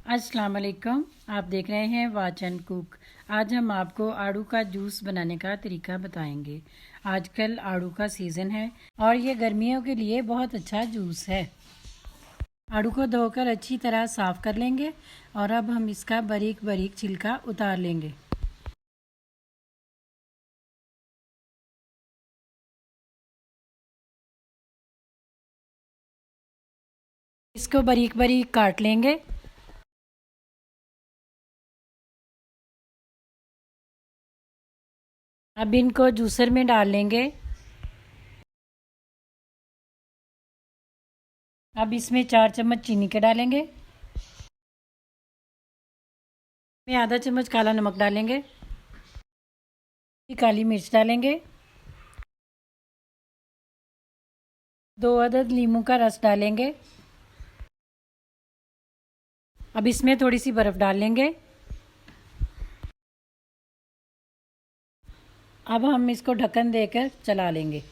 अस्सलाम वालेकुम। आप देख रहे हैं वाच एंड कुक। आज हम आपको आड़ू का जूस बनाने का तरीका बताएंगे। आजकल आड़ू का सीज़न है और ये गर्मियों के लिए बहुत अच्छा जूस है। आड़ू को धोकर अच्छी तरह साफ़ कर लेंगे और अब हम इसका बारीक बारीक छिलका उतार लेंगे। इसको बारीक बारीक काट लेंगे। अब इनको जूसर में डाल लेंगे। अब इसमें 4 चम्मच चीनी के डालेंगे। इसमें आधा चम्मच काला नमक डालेंगे। काली मिर्च डालेंगे। 2 अदद नींबू का रस डालेंगे। अब इसमें थोड़ी सी बर्फ़ डाल लेंगे। अब हम इसको ढक्कन देकर चला लेंगे।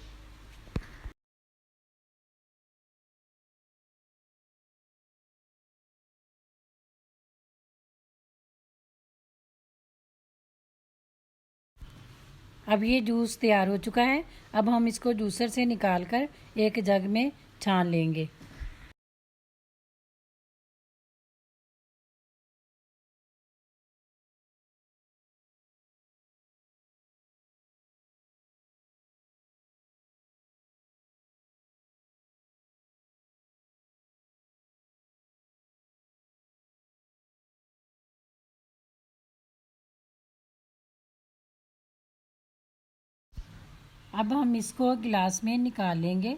अब ये जूस तैयार हो चुका है। अब हम इसको जूसर से निकाल कर एक जग में छान लेंगे। अब हम इसको गिलास में निकाल लेंगे।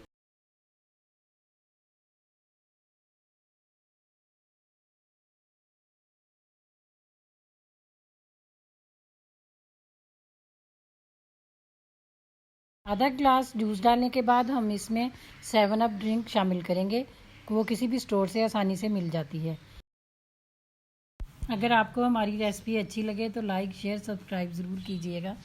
आधा गिलास जूस डालने के बाद हम इसमें 7 अप ड्रिंक शामिल करेंगे। वो किसी भी स्टोर से आसानी से मिल जाती है। अगर आपको हमारी रेसिपी अच्छी लगे तो लाइक शेयर सब्सक्राइब ज़रूर कीजिएगा।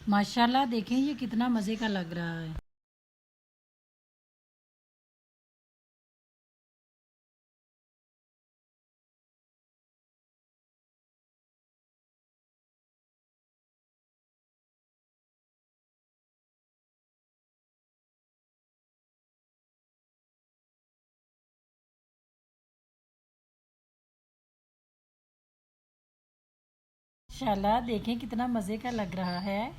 माशाल्लाह देखें ये कितना मज़े का लग रहा है। माशाल्लाह देखें कितना मज़े का लग रहा है।